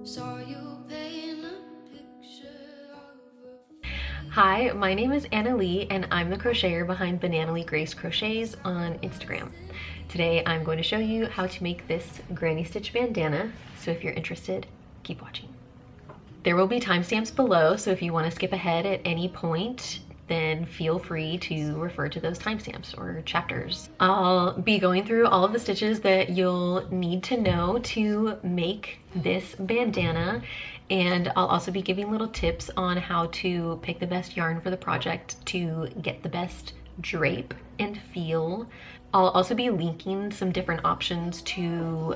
Saw you paint a picture of Hi, my name is Anna Lee and I'm the crocheter behind Banana Lee Grace Crochets on Instagram. Today I'm going to show you how to make this granny stitch bandana, so if you're interested, keep watching. There will be timestamps below, so if you want to skip ahead at any point, then feel free to refer to those timestamps or chapters. I'll be going through all of the stitches that you'll need to know to make this bandana, and I'll also be giving little tips on how to pick the best yarn for the project to get the best drape and feel. I'll also be linking some different options to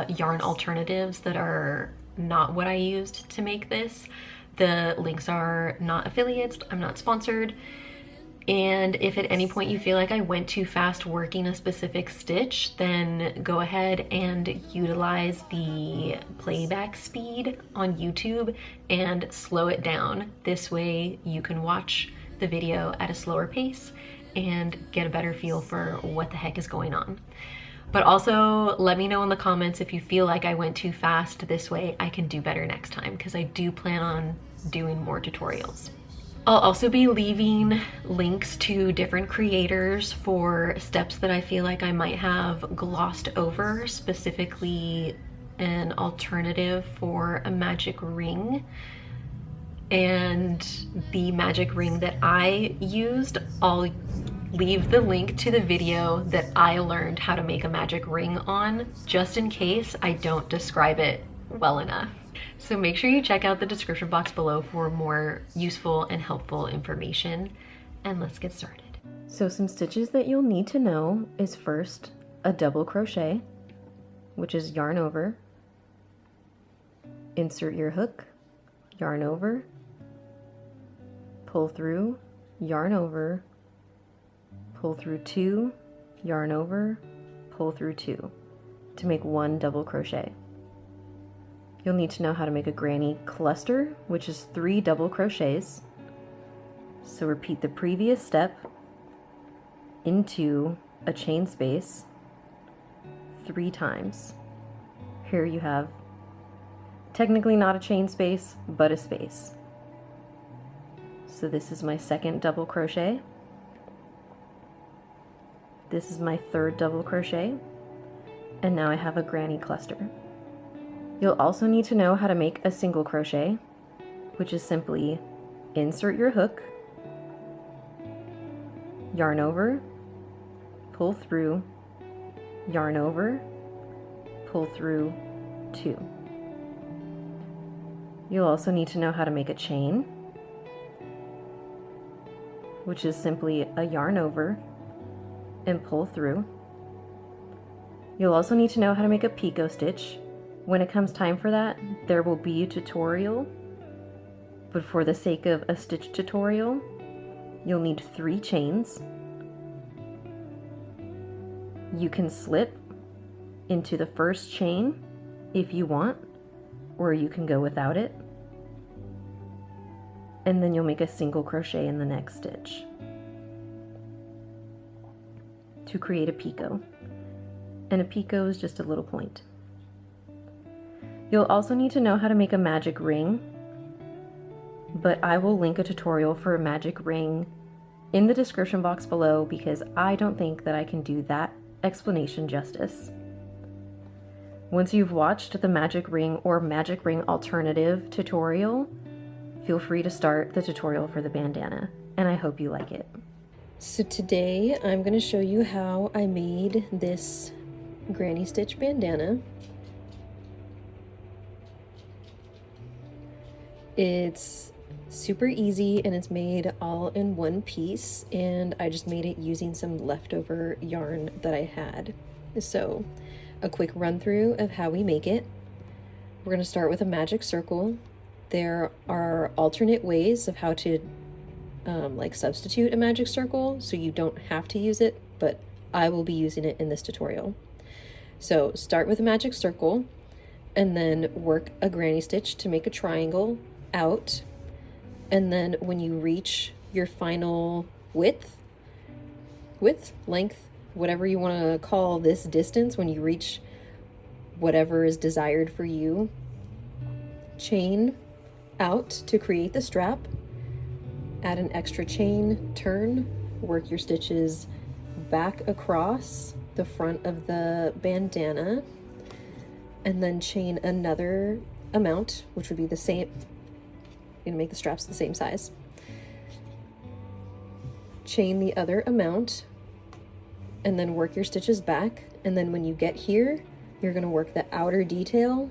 yarn alternatives that are not what I used to make this. The links are not affiliates, I'm not sponsored, and if at any point you feel like I went too fast working a specific stitch, then go ahead and utilize the playback speed on YouTube and slow it down. This way you can watch the video at a slower pace and get a better feel for what the heck is going on. But also let me know in the comments if you feel like I went too fast. This way I can do better next time, because I do plan on doing more tutorials. I'll also be leaving links to different creators for steps that I feel like I might have glossed over, specifically an alternative for a magic ring. And the magic ring that I used, I'll leave the link to the video that I learned how to make a magic ring on, just in case I don't describe it well enough. So make sure you check out the description box below for more useful and helpful information, and let's get started. So some stitches that you'll need to know is first a double crochet, which is yarn over, insert your hook, yarn over, pull through, yarn over, pull through 2, yarn over, pull through 2 to make 1 double crochet. You'll need to know how to make a granny cluster, which is 3 double crochets. So repeat the previous step into a chain space 3 times. Here you have technically not a chain space, but a space. So this is my second double crochet. This is my third double crochet, and now I have a granny cluster. You'll also need to know how to make a single crochet, which is simply insert your hook, yarn over, pull through, yarn over, pull through 2. You'll also need to know how to make a chain, which is simply a yarn over and pull through. You'll also need to know how to make a picot stitch. When it comes time for that, there will be a tutorial, but for the sake of a stitch tutorial, you'll need 3 chains. You can slip into the first chain if you want, or you can go without it, and then you'll make a single crochet in the next stitch to create a picot. And a picot is just a little point. You'll also need to know how to make a magic ring, but I will link a tutorial for a magic ring in the description box below, because I don't think that I can do that explanation justice. Once you've watched the magic ring or magic ring alternative tutorial, feel free to start the tutorial for the bandana, and I hope you like it. So today I'm going to show you how I made this granny stitch bandana. It's super easy and it's made all in one piece, and I just made it using some leftover yarn that I had. So a quick run through of how we make it. We're going to start with a magic circle. There are alternate ways of how to like substitute a magic circle, so you don't have to use it, but I will be using it in this tutorial. So start with a magic circle and then work a granny stitch to make a triangle out, and then when you reach your final width, length, whatever you want to call this distance, when you reach whatever is desired for you, chain out to create the strap, add an extra chain, turn, work your stitches back across the front of the bandana, and then chain another amount, which would be the same. I'm gonna make the straps the same size. Chain the other amount, and then work your stitches back, and then when you get here, you're gonna work the outer detail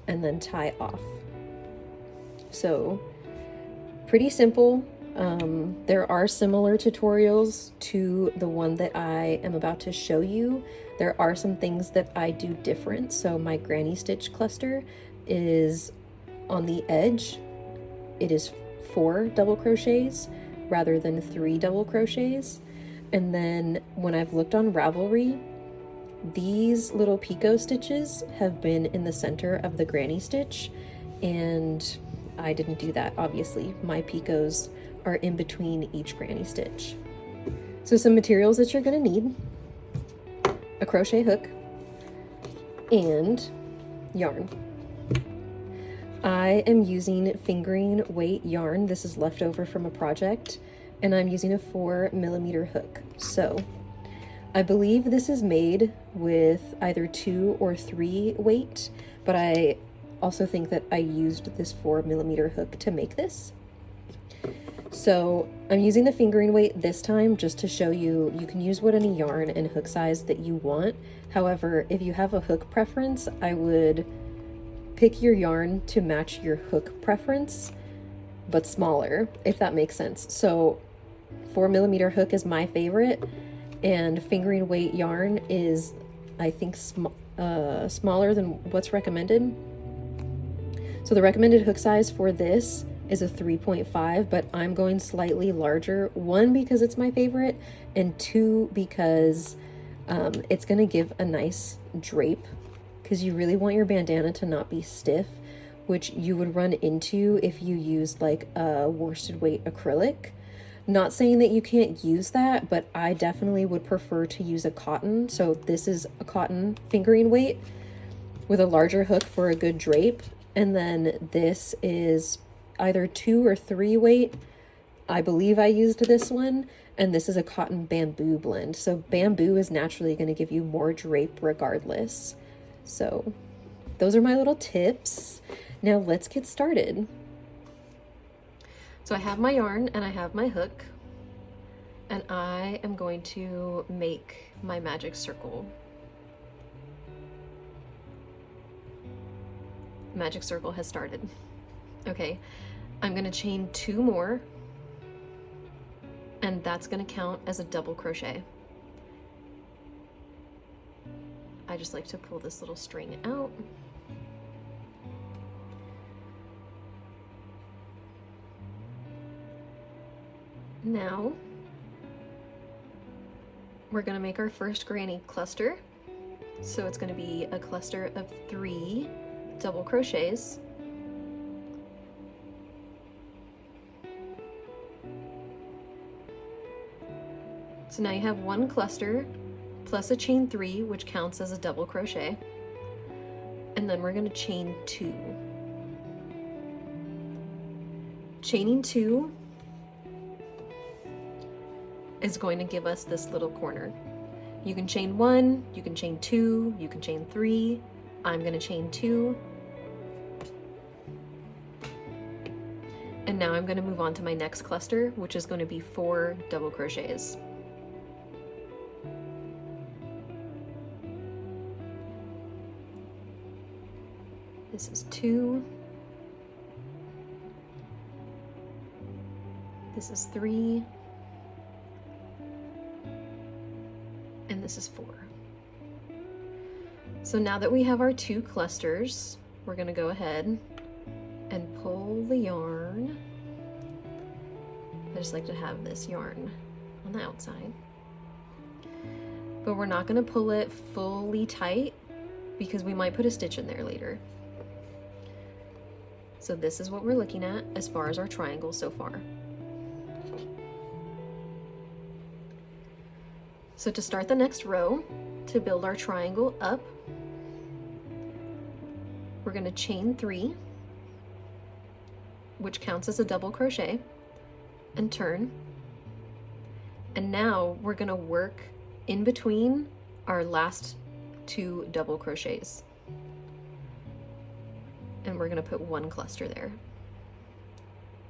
and then tie off. So pretty simple. There are similar tutorials to the one that I am about to show you. There are some things that I do different. So my granny stitch cluster is on the edge. It is 4 double crochets rather than 3 double crochets. And then when I've looked on Ravelry, these little picot stitches have been in the center of the granny stitch, and I didn't do that, obviously. My picots are in between each granny stitch. So some materials that you're gonna need: a crochet hook and yarn. I am using fingering weight yarn. This is left over from a project, and I'm using a 4mm hook. So I believe this is made with either 2 or 3 weight, but I also think that I used this 4mm hook to make this. So I'm using the fingering weight this time just to show you, you can use what any yarn and hook size that you want. However, if you have a hook preference, I would pick your yarn to match your hook preference, but smaller, if that makes sense. So 4mm hook is my favorite, and fingering weight yarn is, I think, smaller than what's recommended. So the recommended hook size for this is a 3.5, but I'm going slightly larger. 1, because it's my favorite, and 2, because it's gonna give a nice drape, because you really want your bandana to not be stiff, which you would run into if you used like a worsted weight acrylic. Not saying that you can't use that, but I definitely would prefer to use a cotton. So this is a cotton fingering weight with a larger hook for a good drape. And then this is either 2 or 3 weight. I believe I used this one. And this is a cotton bamboo blend. So bamboo is naturally going to give you more drape regardless. So those are my little tips. Now let's get started. So I have my yarn and I have my hook, and I am going to make my magic circle. Magic circle has started. Okay, I'm going to chain 2 more, and that's going to count as a double crochet. I just like to pull this little string out. Now, we're gonna make our first granny cluster. So it's gonna be a cluster of 3 double crochets. So now you have 1 cluster plus a chain 3, which counts as a double crochet. And then we're gonna chain 2. Chaining 2 is going to give us this little corner. You can chain 1, you can chain 2, you can chain 3. I'm going to chain 2. And now I'm going to move on to my next cluster, which is going to be 4 double crochets. This is 2. This is 3. And this is 4. So now that we have our 2 clusters, we're going to go ahead and pull the yarn. I just like to have this yarn on the outside. But we're not going to pull it fully tight because we might put a stitch in there later. So this is what we're looking at as far as our triangle so far. So to start the next row, to build our triangle up, we're going to chain 3, which counts as a double crochet, and turn. And now we're going to work in between our last 2 double crochets. And we're going to put 1 cluster there.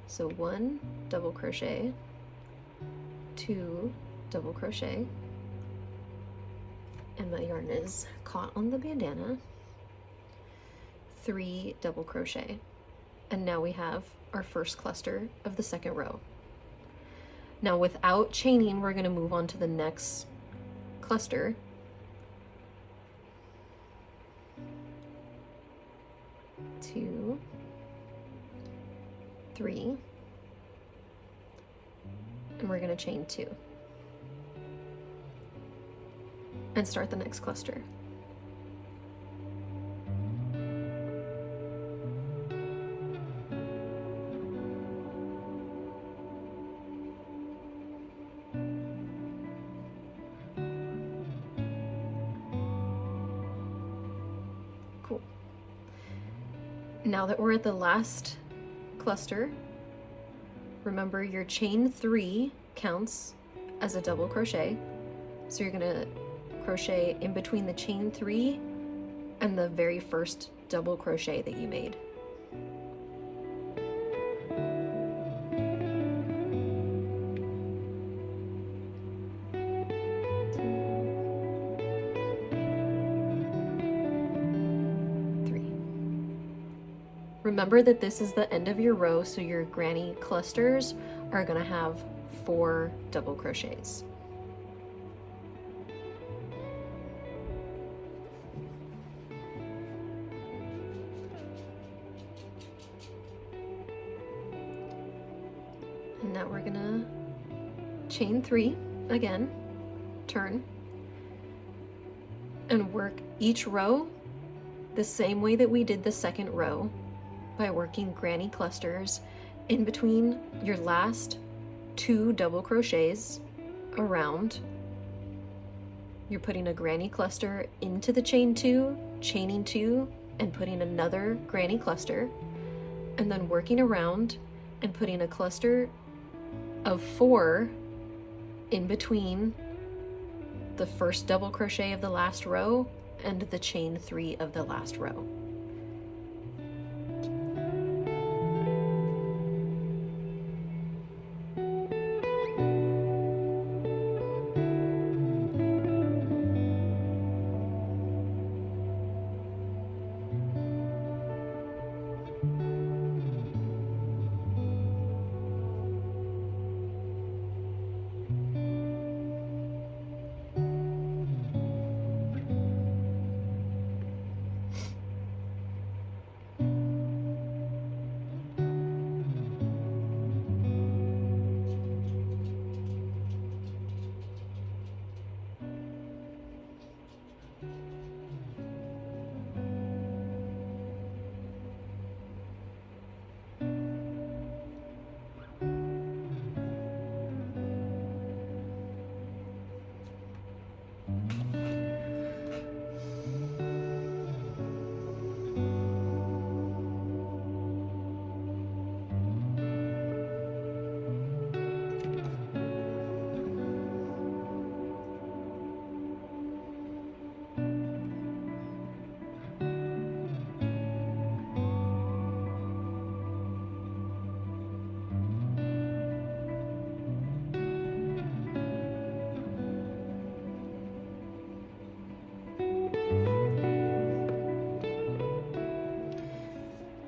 So 1 double crochet, 2 double crochet, and my yarn is caught on the bandana, 3 double crochet. And now we have our first cluster of the second row. Now without chaining, we're going to move on to the next cluster. Two, 3, and we're going to chain 2 and start the next cluster. Cool. Now that we're at the last cluster, remember your chain 3 counts as a double crochet. So you're gonna crochet in between the chain 3 and the very first double crochet that you made. Remember that this is the end of your row, so your granny clusters are going to have 4 double crochets. And now we're going to chain 3 again, turn, and work each row the same way that we did the second row, by working granny clusters in between your last 2 double crochets around. You're putting a granny cluster into the chain 2, chaining 2, and putting another granny cluster, and then working around and putting a cluster of 4 in between the first double crochet of the last row and the chain 3 of the last row.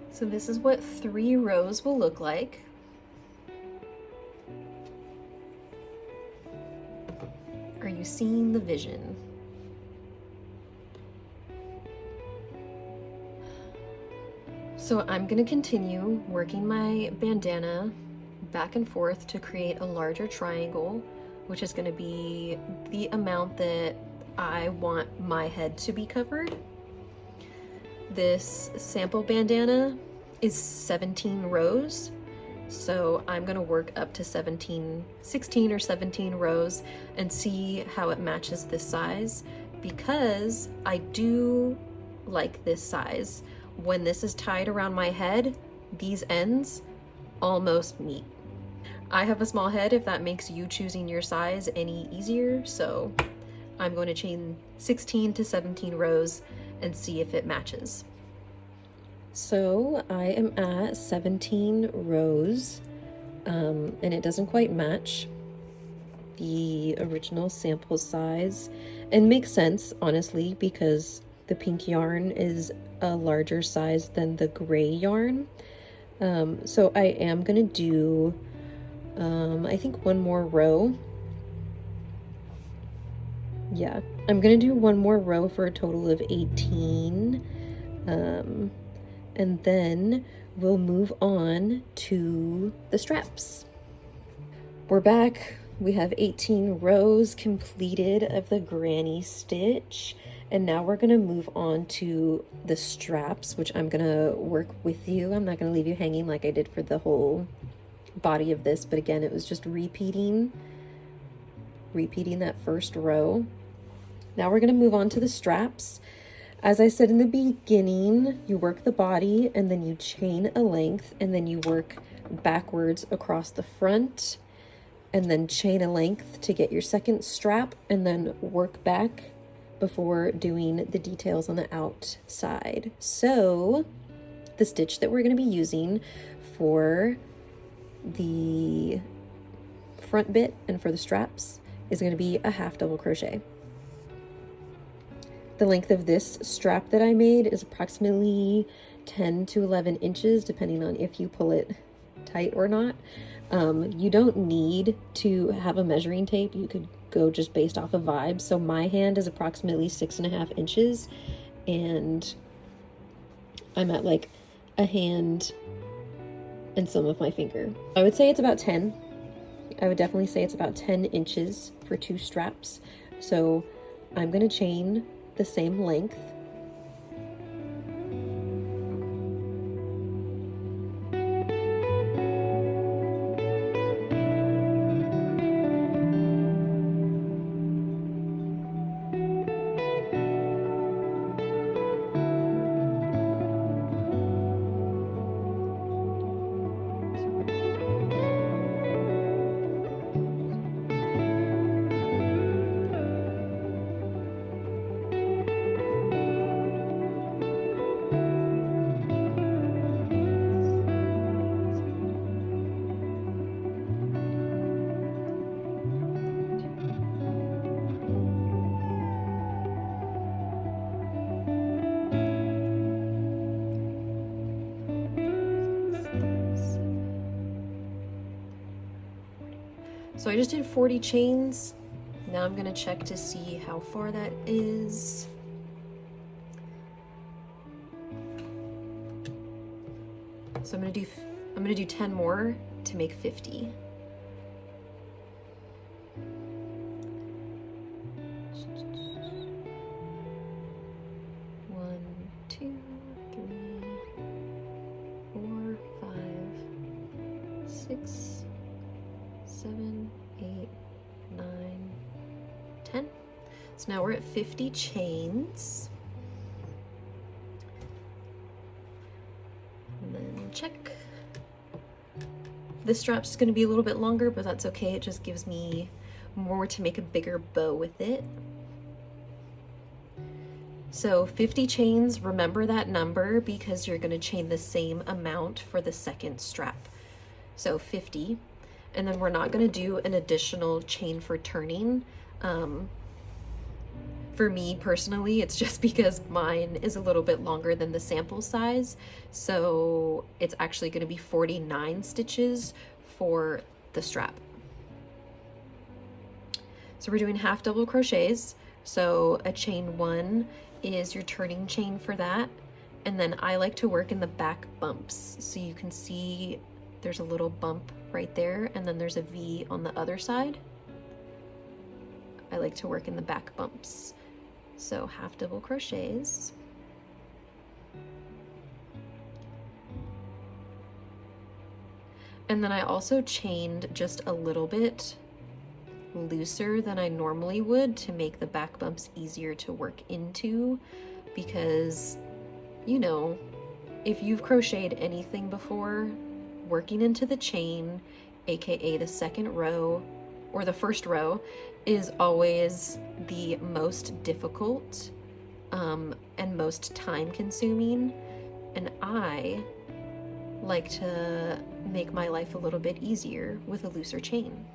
So this is what 3 rows will look like. Are you seeing the vision? So I'm going to continue working my bandana back and forth to create a larger triangle, which is going to be the amount that I want my head to be covered. This sample bandana is 17 rows, so I'm going to work up to 16 or 17 rows and see how it matches this size, because I do like this size. when this is tied around my head, these ends almost meet. I have a small head if that makes you choosing your size any easier, so I'm going to chain 16 to 17 rows and see if it matches. So I am at 17 rows, and it doesn't quite match the original sample size, and makes sense, honestly, because the pink yarn is a larger size than the gray yarn. So I am gonna do, I think one more row. Yeah, I'm gonna do one more row for a total of 18. And then we'll move on to the straps. We're back. We have 18 rows completed of the granny stitch. And now we're gonna move on to the straps, which I'm gonna work with you. I'm not gonna leave you hanging like I did for the whole body of this, but again, it was just repeating that first row. Now we're gonna move on to the straps. As I said in the beginning, you work the body and then you chain a length, and then you work backwards across the front, and then chain a length to get your second strap, and then work back before doing the details on the outside. So the stitch that we're going to be using for the front bit and for the straps is going to be a half double crochet. The length of this strap that I made is approximately 10 to 11 inches, depending on if you pull it tight or not. You don't need to have a measuring tape. You could go just based off of vibes. So my hand is approximately 6.5 inches, and I'm at like a hand and some of my finger. I would say it's about 10. I would definitely say it's about 10 inches for 2 straps. So I'm gonna chain the same length. So I just did 40 chains. Now I'm gonna check to see how far that is. So I'm gonna do 10 more to make 50. One, two, three, 4, 5, 6, 7, 8, 9, 10. So now we're at 50 chains. And then check. This strap's going to be a little bit longer, but that's okay. It just gives me more to make a bigger bow with it. So 50 chains, remember that number because you're going to chain the same amount for the second strap. So 50. And then we're not going to do an additional chain for turning. For me personally, it's just because mine is a little bit longer than the sample size. So it's actually going to be 49 stitches for the strap. So we're doing half double crochets. So a chain 1 is your turning chain for that. And then I like to work in the back bumps. So you can see there's a little bump right there, and then there's a V on the other side. I like to work in the back bumps. So half double crochets. And then I also chained just a little bit looser than I normally would to make the back bumps easier to work into, because, you know, if you've crocheted anything before, working into the chain, aka the second row or the first row, is always the most difficult and most time consuming, and I like to make my life a little bit easier with a looser chain.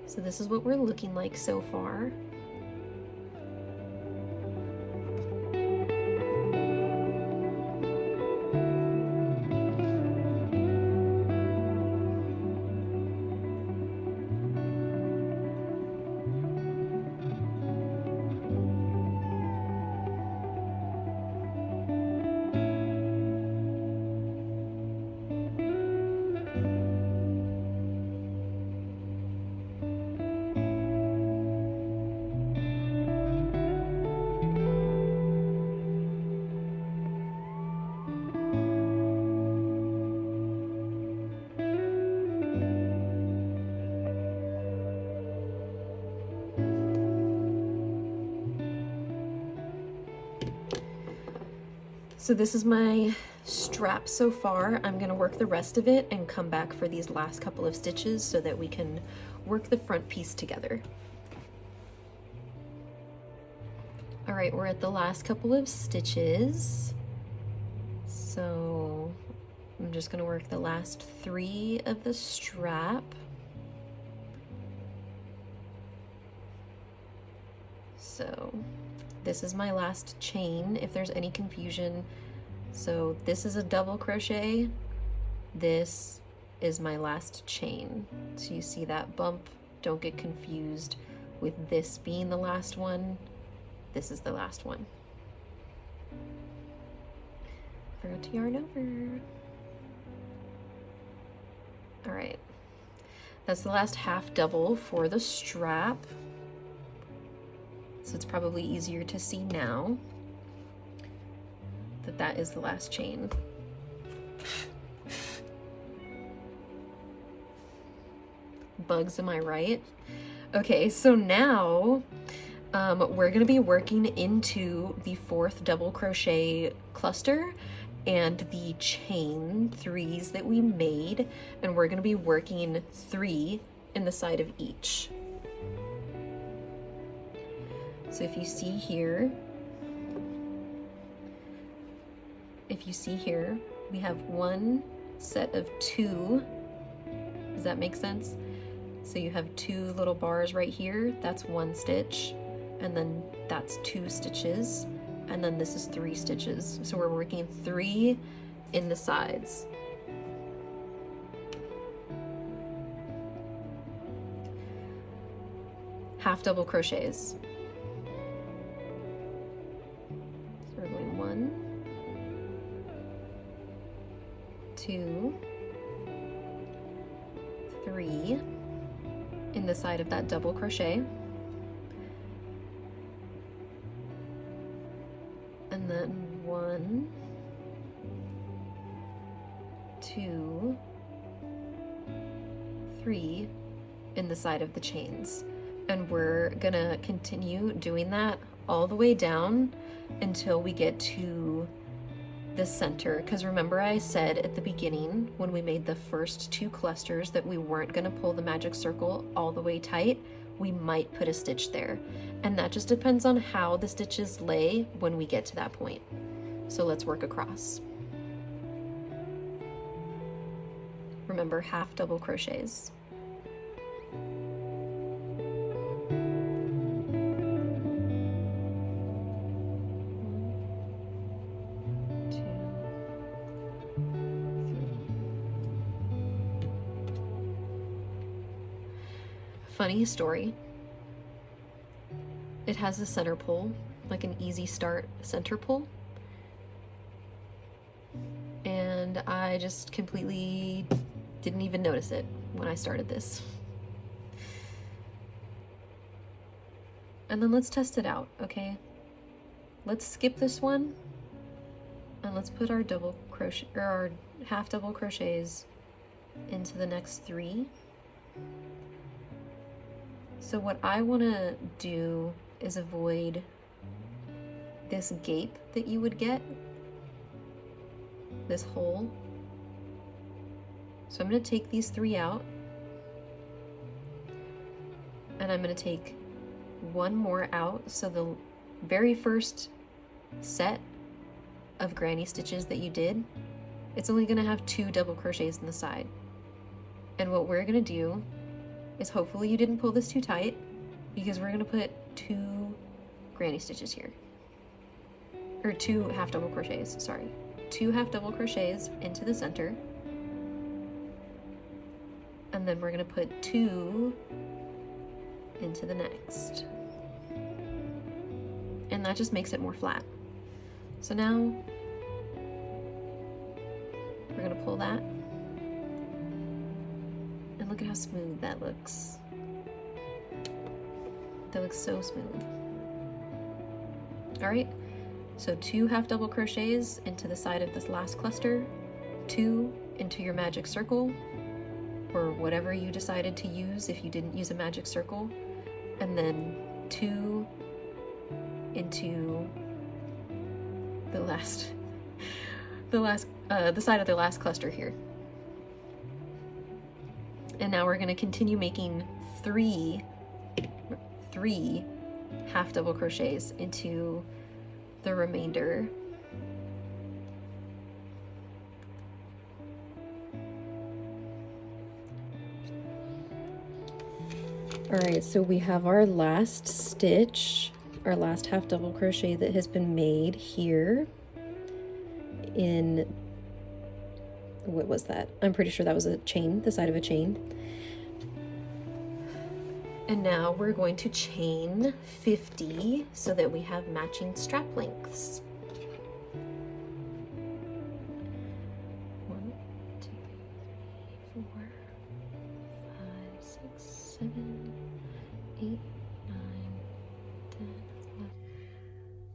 So this is what we're looking like so far. So this is my strap so far. I'm gonna work the rest of it and come back for these last couple of stitches so that we can work the front piece together. All right, we're at the last couple of stitches. So I'm just gonna work the last 3 of the strap. So this is my last chain, if there's any confusion. So this is a double crochet, this is my last chain. So you see that bump, don't get confused with this being the last one. This is the last one. Forgot to yarn over. All right, that's the last half double for the strap. So it's probably easier to see now that that is the last chain. Bugs, am I right? Okay, so now we're gonna be working into the 4th double crochet cluster and the chain 3s that we made, and we're gonna be working 3 in the side of each. So if you see here, we have one set of 2. Does that make sense? So you have 2 little bars right here, that's 1 stitch, and then that's 2 stitches, and then this is 3 stitches. So we're working 3 in the sides. Half double crochets. So we're going 1, 2, 3 in the side of that double crochet, and then 1, 2, 3 in the side of the chains. And we're gonna continue doing that all the way down until we get to the center, because remember I said at the beginning when we made the first 2 clusters that we weren't going to pull the magic circle all the way tight. We might put a stitch there, and that just depends on how the stitches lay when we get to that point. So let's work across. Remember, half double crochets. Funny story, it has a center pull, like an easy start center pull, and I just completely didn't even notice it when I started this. And then let's test it out, okay? Let's skip this one and let's put our double crochet or our half double crochets into the next 3. So what I want to do is avoid this gape that you would get, this hole. So I'm going to take these 3 out, and I'm going to take 1 more out. So the very first set of granny stitches that you did, it's only going to have 2 double crochets in the side. And what we're going to do is, hopefully you didn't pull this too tight, because we're going to put 2 granny stitches here, or 2 half double crochets, sorry. 2 half double crochets into the center, and then we're going to put 2 into the next. And that just makes it more flat. So now we're going to pull that, and look at how smooth that looks. That looks so smooth. All right, so 2 half double crochets into the side of this last cluster, 2 into your magic circle, or whatever you decided to use if you didn't use a magic circle, and then 2 into the side of the last cluster here. And now we're going to continue making 3 half double crochets into the remainder. All right, so we have our last stitch, our last half double crochet that has been made here in, what was that? I'm pretty sure that was a chain, the side of a chain. And now we're going to chain 50 so that we have matching strap lengths. 1, 2, 3, 4, 5, 6, 7, 8, 9, 10, 11.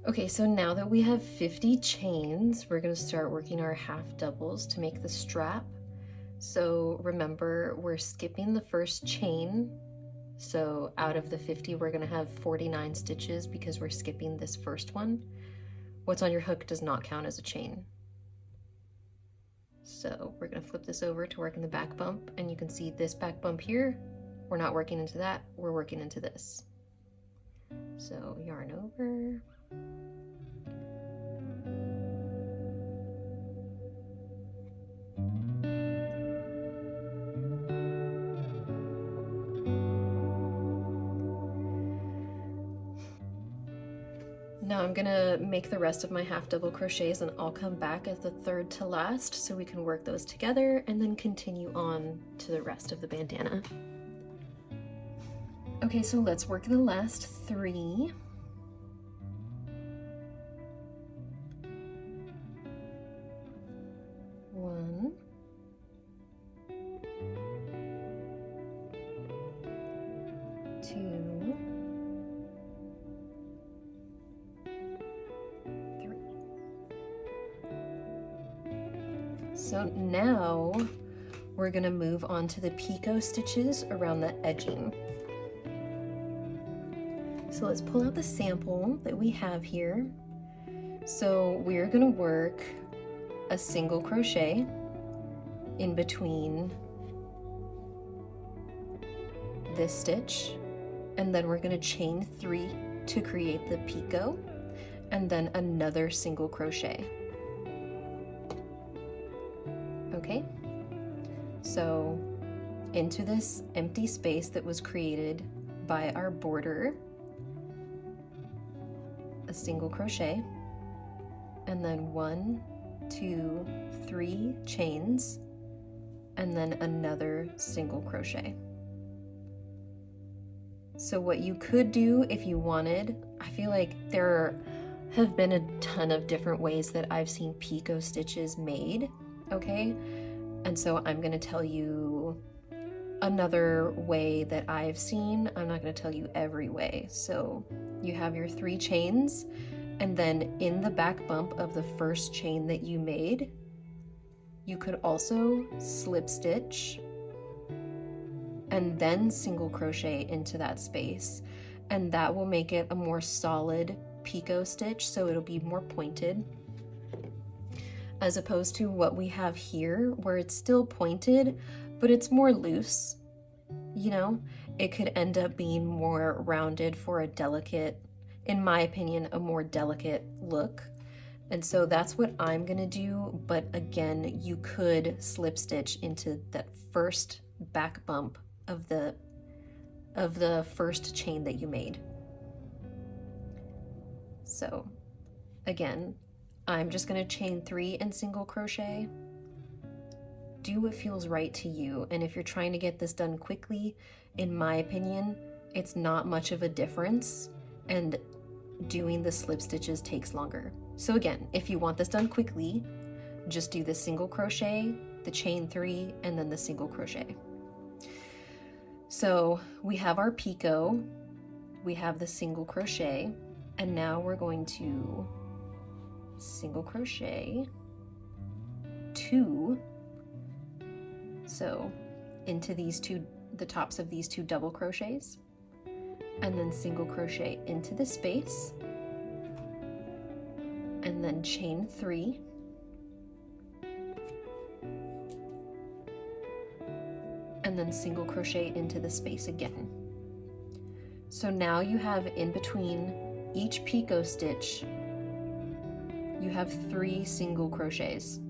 Okay, so now that we have 50 chains, we're going to start working our half doubles to make the strap. So remember, we're skipping the first chain. So out of the 50, we're going to have 49 stitches because we're skipping this first one. What's on your hook does not count as a chain. So we're going to flip this over to work in the back bump, and you can see this back bump here. We're not working into that, we're working into this. So yarn over. Now I'm gonna make the rest of my half double crochets, and I'll come back at the third to last so we can work those together and then continue on to the rest of the bandana. Okay, so let's work the last 3. One, 2, 3. So now we're going to move on to the picot stitches around the edging. So let's pull out the sample that we have here. So we're going to work a single crochet in between this stitch, and then we're going to chain 3 to create the picot, and then another single crochet. Okay, so into this empty space that was created by our border, a single crochet, and then 1, 2, 3 chains, and then another single crochet. So what you could do if you wanted, I feel like there have been a ton of different ways that I've seen picot stitches made, okay? And so I'm gonna tell you another way that I've seen. I'm not gonna tell you every way. So you have your 3 chains, and then in the back bump of the first chain that you made, you could also slip stitch and then single crochet into that space, and that will make it a more solid picot stitch, so it'll be more pointed, as opposed to what we have here where it's still pointed but it's more loose. You know, it could end up being more rounded for a delicate, in my opinion, a more delicate look. And so that's what I'm gonna do, but again, you could slip stitch into that first back bump of the first chain that you made. So again, I'm just gonna chain 3 and single crochet. Do what feels right to you, and if you're trying to get this done quickly, in my opinion, it's not much of a difference, and doing the slip stitches takes longer. So again, if you want this done quickly, just do the single crochet, the chain 3, and then the single crochet. So we have our picot, we have the single crochet, and now we're going to single crochet 2, so into these two, the tops of these 2 double crochets, and then single crochet into the space, and then chain 3, and then single crochet into the space again. So now you have in between each picot stitch, you have 3 single crochets,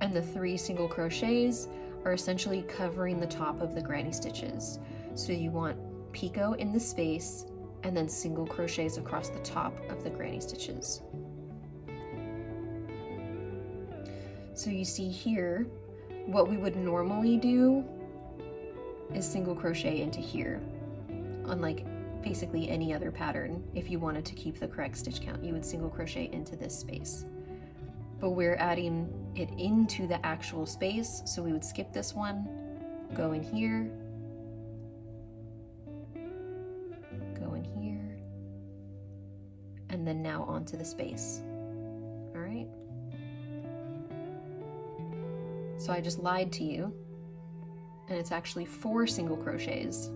and the 3 single crochets are essentially covering the top of the granny stitches. So you want picot in the space and then single crochets across the top of the granny stitches. So you see here, what we would normally do is single crochet into here, unlike basically any other pattern. If you wanted to keep the correct stitch count, you would single crochet into this space. But we're adding it into the actual space, so we would skip this one, go in here, go in here, and then now onto the space. All right? So I just lied to you, and it's actually 4 single crochets.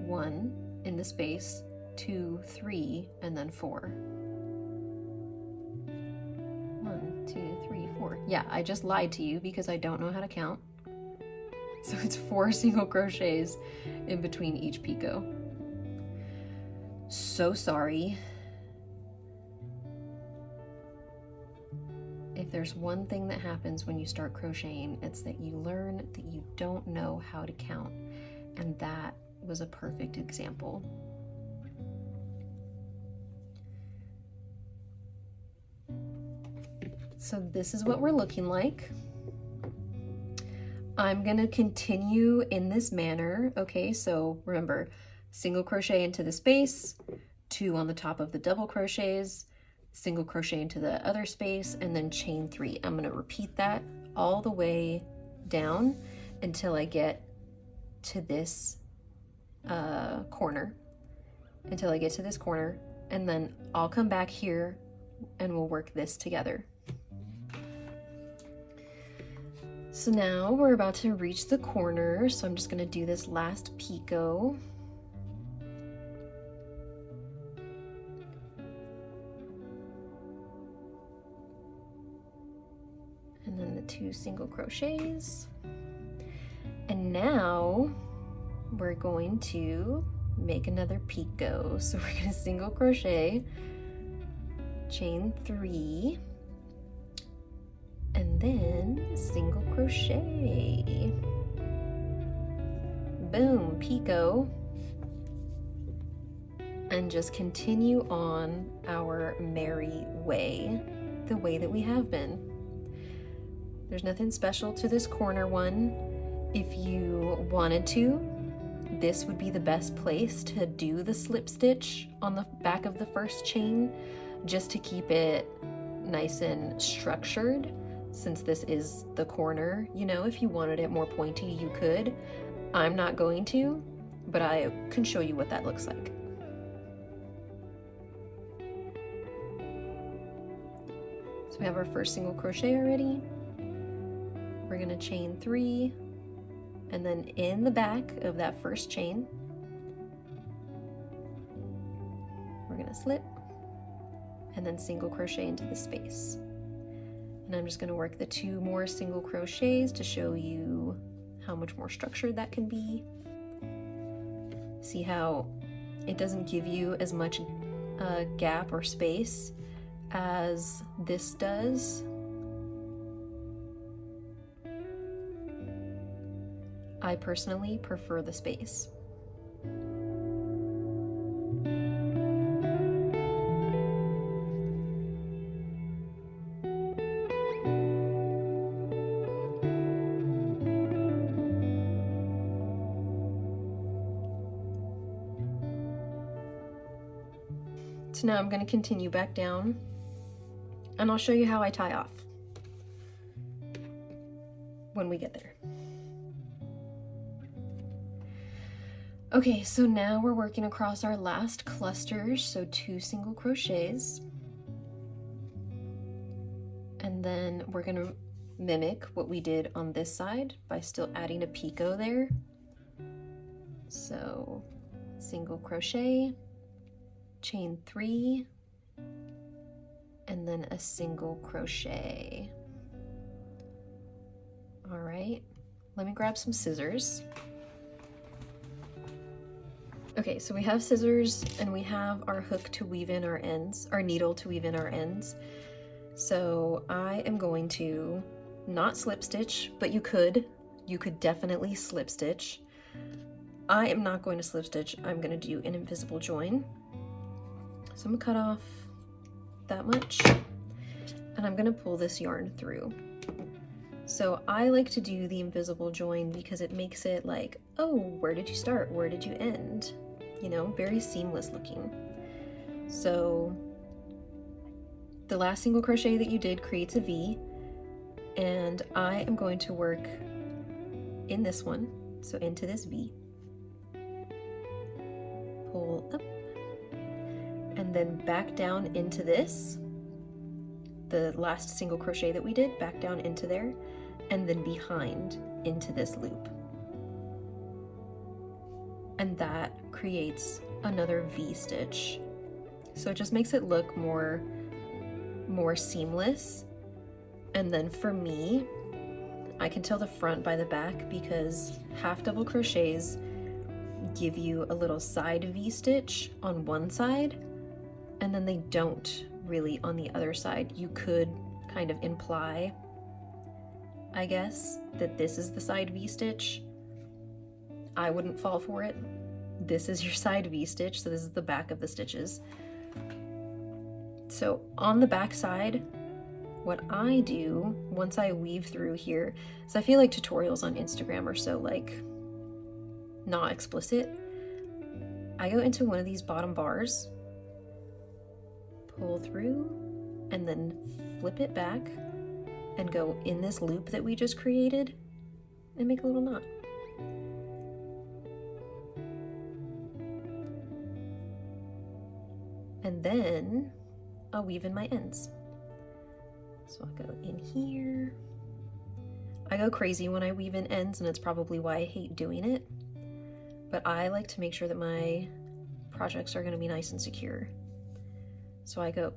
1 in the space, 2, 3, and then 4. 1, 2, 3, 4. Yeah, I just lied to you because I don't know how to count. So it's 4 single crochets in between each picot. So sorry. If there's one thing that happens when you start crocheting, it's that you learn that you don't know how to count, and that was a perfect example. So this is what we're looking like. I'm gonna continue in this manner, okay? So remember, single crochet into the space, 2 on the top of the double crochets, single crochet into the other space, and then chain 3. I'm gonna repeat that all the way down until I get to this corner, and then I'll come back here and we'll work this together. So now we're about to reach the corner, so I'm just going to do this last picot. And then the 2 single crochets. And now we're going to make another picot. So we're going to single crochet, chain 3, and then single crochet. Boom, picot. And just continue on our merry way, the way that we have been. There's nothing special to this corner one. If you wanted to, this would be the best place to do the slip stitch on the back of the first chain, just to keep it nice and structured. Since this is the corner, you know, if you wanted it more pointy, you could. I'm not going to, but I can show you what that looks like. So we have our first single crochet already. we're gonna chain 3, and then in the back of that first chain, we're gonna slip and then single crochet into the space. And I'm just gonna work the 2 more single crochets to show you how much more structured that can be. See how it doesn't give you as much gap or space as this does. I personally prefer the space. So now I'm going to continue back down, and I'll show you how I tie off when we get there. Okay, so now we're working across our last clusters, so 2 single crochets. And then we're going to mimic what we did on this side by still adding a picot there. So single crochet, chain 3, and then a single crochet. All right, let me grab some scissors. Okay, so we have scissors and we have our hook to weave in our ends, our needle to weave in our ends. So I am going to not slip stitch, but you could definitely slip stitch. I am not going to slip stitch. I'm going to do an invisible join. So I'm gonna cut off that much, and I'm gonna pull this yarn through. So I like to do the invisible join because it makes it like, oh, where did you start? Where did you end? You know, very seamless looking. So the last single crochet that you did creates a V, and I am going to work in this one, so into this V, pull up, and then back down into this, the last single crochet that we did, back down into there, and then behind into this loop. And that creates another V stitch. So it just makes it look more seamless. And then for me, I can tell the front by the back because half double crochets give you a little side V stitch on one side, and then they don't really on the other side. You could kind of imply, I guess, that this is the side V stitch. I wouldn't fall for it. This is your side V stitch, so this is the back of the stitches. So on the back side, what I do once I weave through here, so I feel like tutorials on Instagram are so like not explicit. I go into one of these bottom bars, pull through, and then flip it back and go in this loop that we just created and make a little knot. And then I'll weave in my ends. So I'll go in here. I go crazy when I weave in ends, and it's probably why I hate doing it. But I like to make sure that my projects are going to be nice and secure. So I go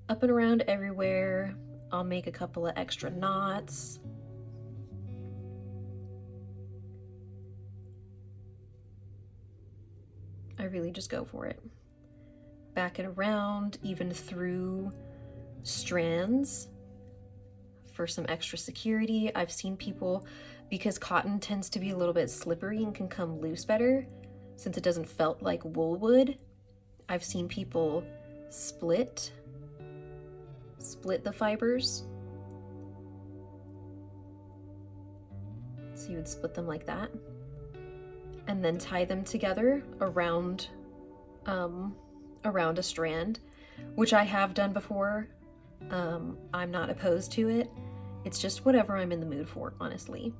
up and around everywhere. I'll make a couple of extra knots. I really just go for it. Back and around, even through strands for some extra security. I've seen people, because cotton tends to be a little bit slippery and can come loose better since it doesn't felt like wool would, I've seen people split the fibers. So you would split them like that and then tie them together around a strand, which I have done before. I'm not opposed to it. It's just whatever I'm in the mood for, honestly.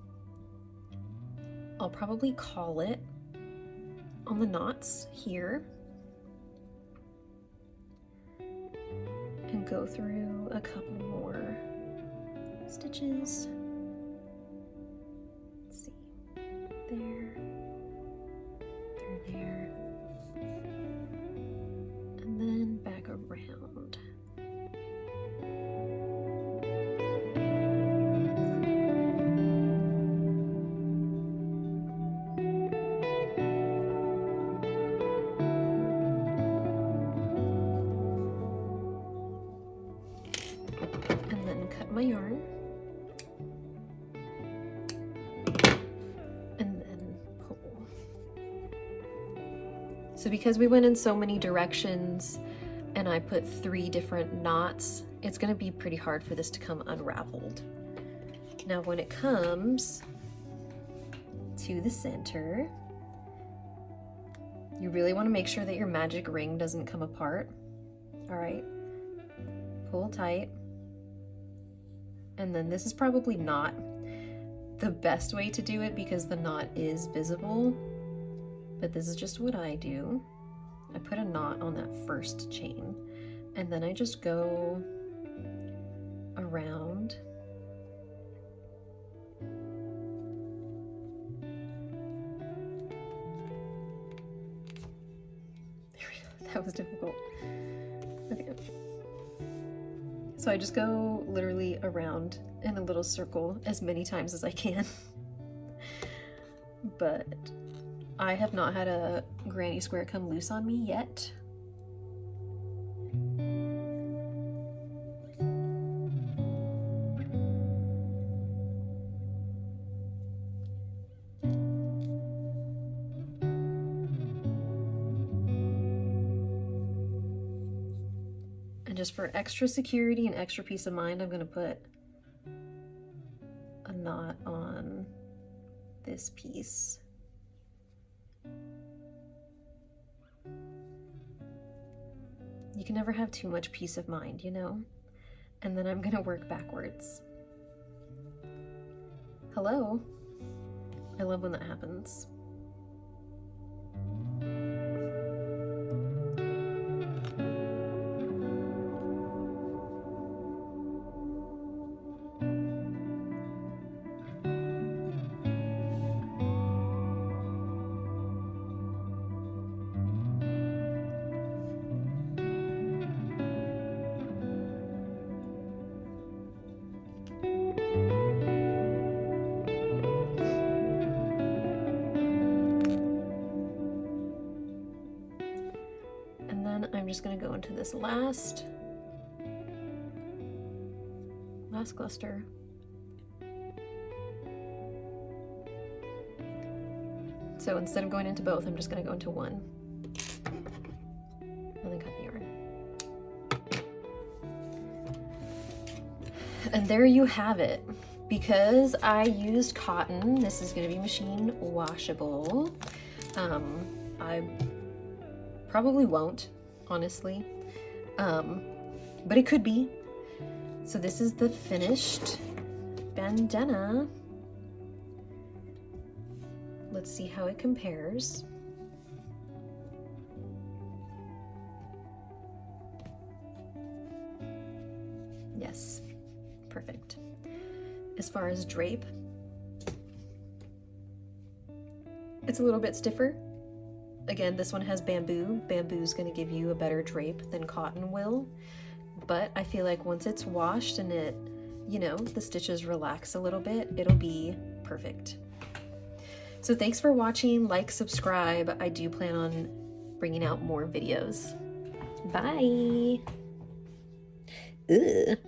I'll probably call it on the knots here and go through a couple more stitches. So because we went in so many directions and I put 3 different knots, it's gonna be pretty hard for this to come unraveled. Now when it comes to the center, you really wanna make sure that your magic ring doesn't come apart. All right, pull tight. And then this is probably not the best way to do it because the knot is visible, but this is just what I do. I put a knot on that first chain and then I just go around. There we go. That was difficult. Okay. So I just go literally around in a little circle as many times as I can. But I have not had a granny square come loose on me yet. And just for extra security and extra peace of mind, I'm going to put a knot on this piece. You can never have too much peace of mind, you know? And then I'm gonna work backwards. Hello? I love when that happens. I'm just going to go into this last cluster. So instead of going into both, I'm just going to go into one and then cut the yarn. And there you have it. Because I used cotton, this is going to be machine washable. I probably won't, honestly, but it could be. So this is the finished bandana. Let's see how it compares. Yes, perfect. As far as drape, it's a little bit stiffer. Again, this one has bamboo. Bamboo's gonna give you a better drape than cotton will. But I feel like once it's washed and it, you know, the stitches relax a little bit, it'll be perfect. So thanks for watching, like, subscribe. I do plan on bringing out more videos. Bye. Ugh.